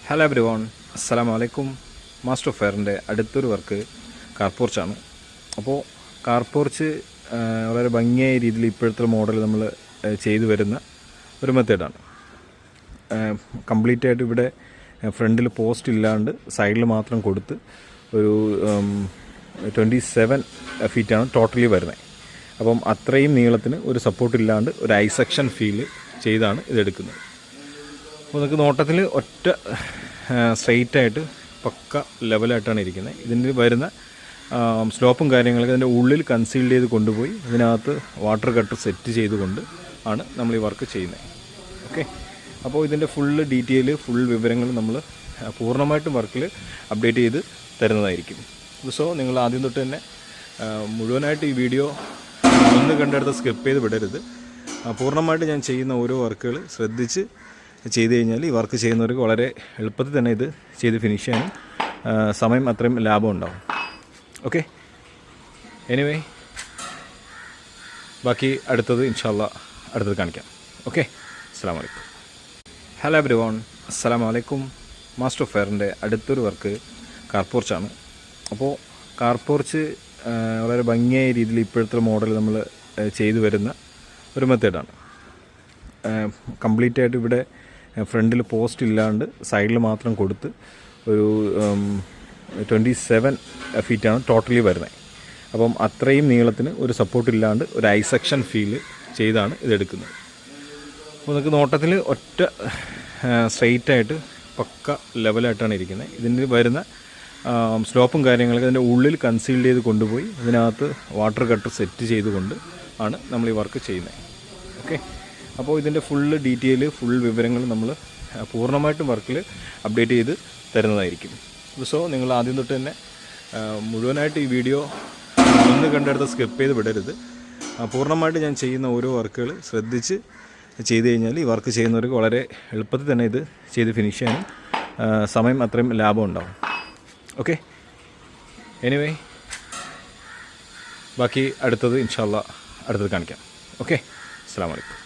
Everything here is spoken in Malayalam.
ഹലോ എവരി വൺ, അസ്സലാമു അലൈക്കും. മാസ്റ്റർ ഓഫ് ഫെയറിൻ്റെ അടുത്തൊരു വർക്ക് കാർ പോർച്ചാണ്. അപ്പോൾ കാർ പോർച്ച് വളരെ ഭംഗിയായ രീതിയിൽ ഇപ്പോഴത്തെ മോഡൽ നമ്മൾ ചെയ്തു വരുന്ന ഒരു മെത്തേഡാണ്. കംപ്ലീറ്റ് ആയിട്ട് ഇവിടെ ഫ്രണ്ടിൽ പോസ്റ്റ് ഇല്ലാണ്ട് സൈഡിൽ മാത്രം കൊടുത്ത് ഒരു 27 ഫീറ്റാണ് ടോട്ടലി വരുന്നത്. അപ്പം അത്രയും നീളത്തിന് ഒരു സപ്പോർട്ട് ഇല്ലാണ്ട് ഒരു ഐ സെക്ഷൻ ഫീല് ചെയ്താണ് ഇതെടുക്കുന്നത്. അപ്പോൾ നമുക്ക് നോട്ടത്തിൽ ഒറ്റ സ്ട്രെയിറ്റായിട്ട് പക്ക ലെവലായിട്ടാണ് ഇരിക്കുന്നത്. ഇതിൻ്റെ വരുന്ന സ്ലോപ്പും കാര്യങ്ങളൊക്കെ അതിൻ്റെ ഉള്ളിൽ കൺസീൽ ചെയ്ത് കൊണ്ടുപോയി അതിനകത്ത് വാട്ടർ കട്ട് സെറ്റ് ചെയ്തുകൊണ്ട് ആണ് നമ്മൾ ഈ വർക്ക് ചെയ്യുന്നത്. ഓക്കെ, അപ്പോൾ ഇതിൻ്റെ ഫുള്ള് ഡീറ്റെയിൽ ഫുൾ വിവരങ്ങൾ നമ്മൾ പൂർണ്ണമായിട്ടും വർക്കിൽ അപ്ഡേറ്റ് ചെയ്ത് തരുന്നതായിരിക്കും. സോ നിങ്ങൾ ആദ്യം തൊട്ട് തന്നെ മുഴുവനായിട്ട് ഈ വീഡിയോ ഒന്ന് കണ്ടെടുത്ത് സ്കിപ്പ് ചെയ്ത് വിടരുത്. പൂർണ്ണമായിട്ട് ഞാൻ ചെയ്യുന്ന ഓരോ വർക്കുകൾ ശ്രദ്ധിച്ച് ചെയ്ത് കഴിഞ്ഞാൽ ഈ വർക്ക് ചെയ്യുന്നവർക്ക് വളരെ എളുപ്പത്തിൽ തന്നെ ഇത് ചെയ്ത് ഫിനിഷ് ചെയ്യാനും സമയം അത്രയും ലാഭം ഉണ്ടാവും. ഓക്കെ, എനിവേ ബാക്കി അടുത്തത് ഇൻഷാ അല്ലാ അടുത്തത് കാണിക്കാം. ഓക്കെ, അസ്സലാമു അലൈക്കും. ഹലോ എവരി വൺ, അസ്സലാമു അലൈക്കും. മാസ്റ്റർ ഓഫ് ഫെയറിൻ്റെ അടുത്തൊരു വർക്ക് കാർ പോർച്ചാണ്. അപ്പോൾ കാർ പോർച്ച് വളരെ ഭംഗിയായ രീതിയിൽ ഇപ്പോഴത്തെ മോഡൽ നമ്മൾ ചെയ്തു വരുന്ന ഒരു മെത്തേഡാണ്. കംപ്ലീറ്റ് ആയിട്ട് ഇവിടെ ഫ്രണ്ടിൽ പോസ്റ്റ് ഇല്ലാണ്ട് സൈഡിൽ മാത്രം കൊടുത്ത് ഒരു 27 ഫീറ്റാണ് ടോട്ടലി വരുന്നത്. അപ്പം അത്രയും നീളത്തിന് ഒരു സപ്പോർട്ട് ഇല്ലാണ്ട് ഒരു ഐ സെക്ഷൻ ഫീല് ചെയ്താണ് ഇതെടുക്കുന്നത്. അപ്പോൾ നമുക്ക് നോട്ടത്തിൽ ഒറ്റ സ്ട്രെയിറ്റായിട്ട് പക്ക ലെവലായിട്ടാണ് ഇരിക്കുന്നത്. ഇതിൻ്റെ വരുന്ന സ്ലോപ്പും കാര്യങ്ങളൊക്കെ അതിൻ്റെ ഉള്ളിൽ കൺസീൽ ചെയ്ത് കൊണ്ടുപോയി അതിനകത്ത് വാട്ടർ കട്ട് സെറ്റ് ചെയ്തുകൊണ്ട് ആണ് നമ്മൾ ഈ വർക്ക് ചെയ്യുന്നത്. ഓക്കെ, അപ്പോൾ ഇതിൻ്റെ ഫുള്ള് ഡീറ്റെയിൽ ഫുൾ വിവരങ്ങൾ നമ്മൾ പൂർണ്ണമായിട്ടും വർക്കിൽ അപ്ഡേറ്റ് ചെയ്ത് തരുന്നതായിരിക്കും. സോ നിങ്ങൾ ആദ്യം തൊട്ട് തന്നെ മുഴുവനായിട്ട് ഈ വീഡിയോ ഒന്ന് കണ്ടെടുത്ത് സ്കിപ്പ് ചെയ്ത് വിടരുത്. പൂർണ്ണമായിട്ട് ഞാൻ ചെയ്യുന്ന ഓരോ വർക്കുകൾ ശ്രദ്ധിച്ച് ചെയ്ത് കഴിഞ്ഞാൽ ഈ വർക്ക് ചെയ്യുന്നവർക്ക് വളരെ എളുപ്പത്തിൽ തന്നെ ഇത് ചെയ്ത് ഫിനിഷ് ചെയ്യാനും സമയം അത്രയും ലാഭം ഉണ്ടാവും. ഓക്കെ, എനിവേ ബാക്കി അടുത്തത് ഇൻഷാ അല്ലാ അടുത്തത് കാണിക്കാം. ഓക്കെ, അസ്സലാമു അലൈക്കും.